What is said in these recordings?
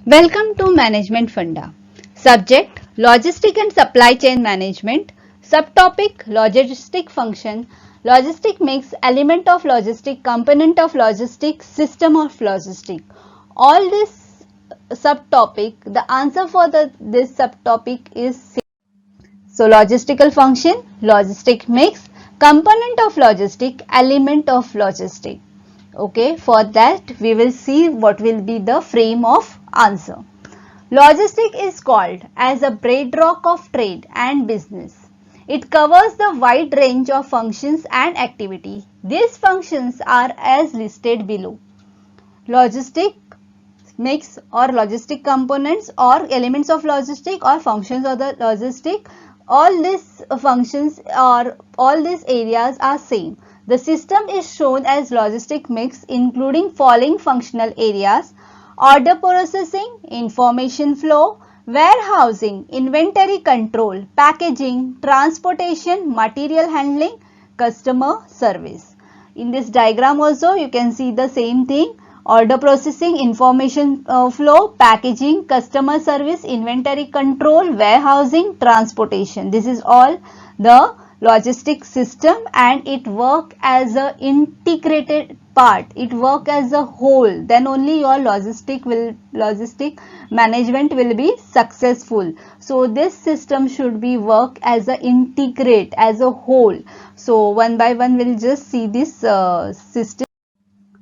Welcome to Management Funda. Subject Logistic and Supply Chain Management. Subtopic Logistic Function. Logistic mix, element of logistic, component of logistic, system of logistic. All this subtopic, the answer for this subtopic is C. So logistical function, logistic mix, component of logistic, element of logistic. Okay, for that we will see what will be the frame of answer. Logistic is called as a bedrock of trade and business. It covers the wide range of functions and activity. These functions are as listed below. Logistic mix or logistic components or elements of logistic or functions of the logistic, all these functions or all these areas are same. The system is shown as logistic mix including following functional areas: order processing, information flow, warehousing, inventory control, packaging, transportation, material handling, customer service. In this diagram also you can see the same thing: order processing, information flow, packaging, customer service, inventory control, warehousing, transportation. This is all the logistic system and it work as a integrated part. It work as a whole. Then only your logistic management will be successful. So this system should be work as a integrate, as a whole. So one by one we'll just see this system.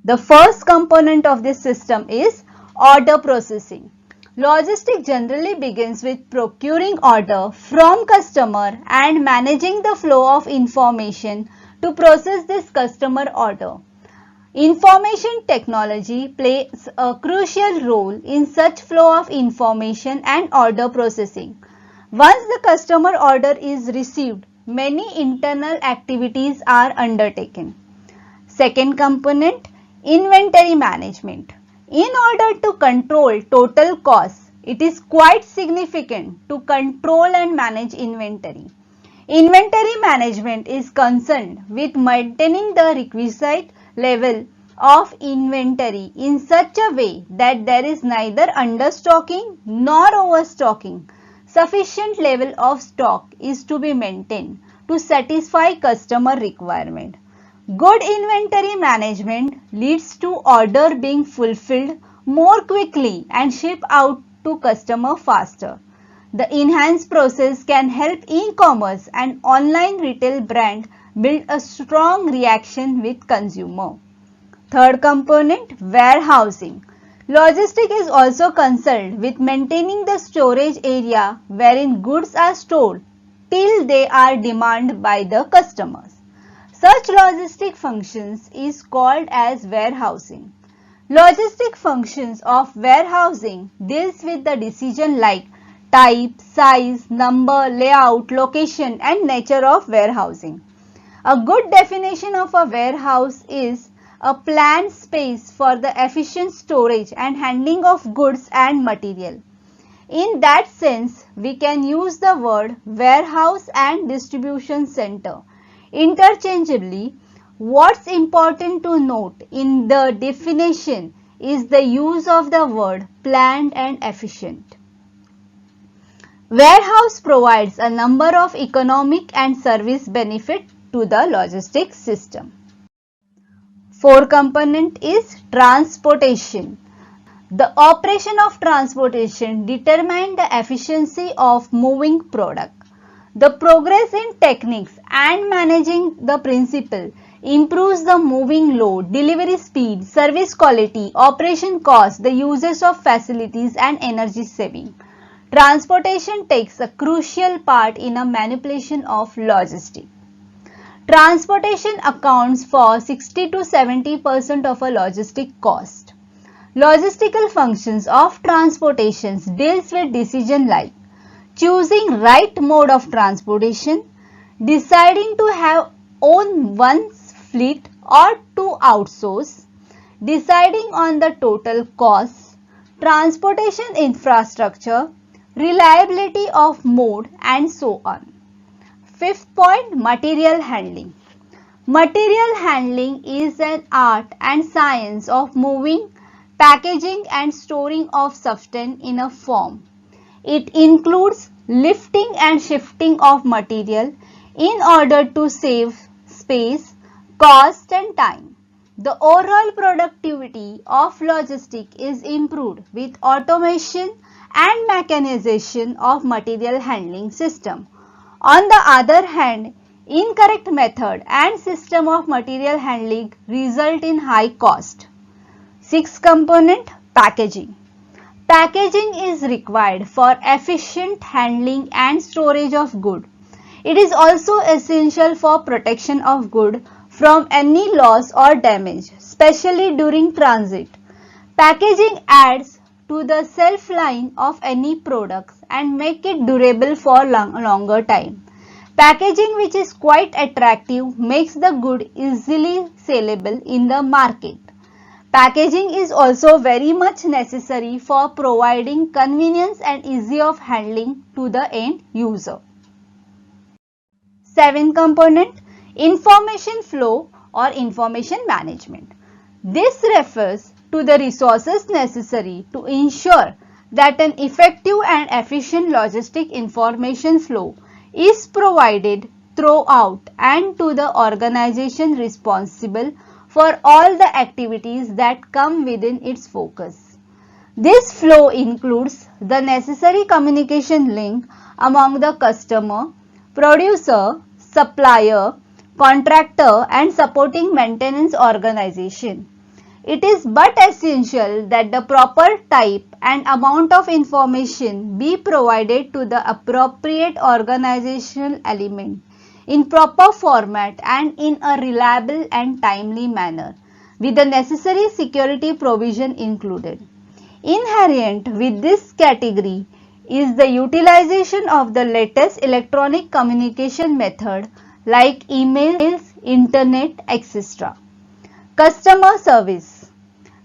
The first component of this system is order processing. Logistic generally begins with procuring order from customer and managing the flow of information to process this customer order. Information technology plays a crucial role in such flow of information and order processing. Once the customer order is received, many internal activities are undertaken. Second component, inventory management. In order to control total costs, it is quite significant to control and manage inventory. Inventory management is concerned with maintaining the requisite level of inventory in such a way that there is neither understocking nor overstocking. Sufficient level of stock is to be maintained to satisfy customer requirement. Good inventory management leads to order being fulfilled more quickly and shipped out to customer faster. The enhanced process can help e-commerce and online retail brand build a strong reaction with consumer. Third component, warehousing. Logistic is also concerned with maintaining the storage area wherein goods are stored till they are demanded by the customers. Such logistic functions is called as warehousing. Logistic functions of warehousing deals with the decision like type, size, number, layout, location and nature of warehousing. A good definition of a warehouse is a planned space for the efficient storage and handling of goods and material. In that sense, we can use the word warehouse and distribution center interchangeably. What's important to note in the definition is the use of the word planned and efficient. Warehouse provides a number of economic and service benefits to the logistics system. Fourth component is transportation. The operation of transportation determines the efficiency of moving product. The progress in techniques and managing the principle improves the moving load, delivery speed, service quality, operation cost, the uses of facilities and energy saving. Transportation takes a crucial part in a manipulation of logistics. Transportation accounts for 60 to 70% of a logistic cost. Logistical functions of transportation deals with decision like choosing right mode of transportation, deciding to have own one's fleet or to outsource, deciding on the total cost, transportation infrastructure, reliability of mode and so on. Fifth point, material handling. Material handling is an art and science of moving packaging and storing of substance in a form. It includes lifting and shifting of material in order to save space, cost and time. The overall productivity of logistics is improved with automation and mechanization of material handling system. On the other hand, incorrect method and system of material handling result in high cost. Sixth component, packaging. Packaging is required for efficient handling and storage of good. It is also essential for protection of good from any loss or damage, especially during transit. Packaging adds to the shelf life of any products and make it durable for longer time. Packaging which is quite attractive makes the good easily sellable in the market. Packaging is also very much necessary for providing convenience and ease of handling to the end user. Seventh component, information flow or information management. This refers to the resources necessary to ensure that an effective and efficient logistic information flow is provided throughout and to the organization responsible for all the activities that come within its focus. This flow includes the necessary communication link among the customer, producer, supplier, contractor and supporting maintenance organization. It is but essential that the proper type and amount of information be provided to the appropriate organizational element in proper format and in a reliable and timely manner, with the necessary security provision included. Inherent with this category is the utilization of the latest electronic communication method like emails, internet, etc. Customer service.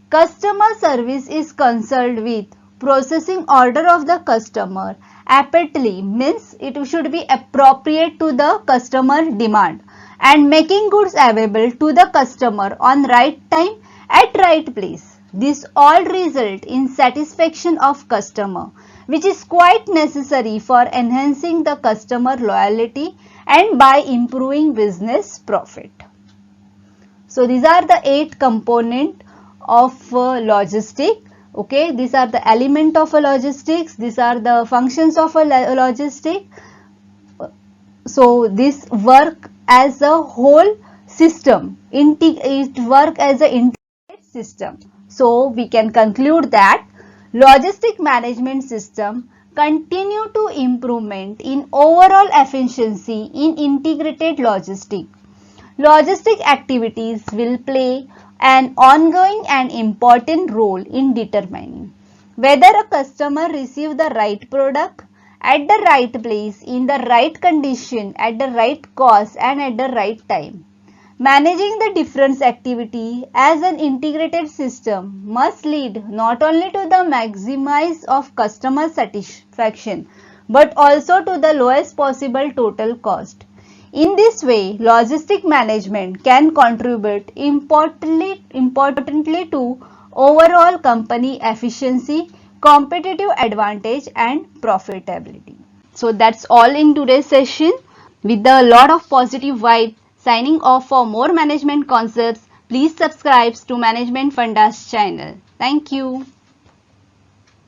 Customer service is concerned with processing order of the customer aptly, means it should be appropriate to the customer demand, and making goods available to the customer on right time at right place. This all result in satisfaction of customer, which is quite necessary for enhancing the customer loyalty and by improving business profit. So these are the 8 components of logistic. Okay, these are the element of a logistics. These are the functions of a logistic. So this work as a whole system. It work as an integrated system. So we can conclude that logistic management system continue to improvement in overall efficiency in integrated logistic. Logistic activities will play an ongoing and important role in determining whether a customer receives the right product at the right place in the right condition at the right cost and at the right time. Managing the different activity as an integrated system must lead not only to the maximize of customer satisfaction but also to the lowest possible total cost. In this way, logistic management can contribute importantly to overall company efficiency, competitive advantage and profitability. So that's all in today's session. With a lot of positive vibe, signing off. For more management concepts, please subscribe to Management Funda's channel. Thank you.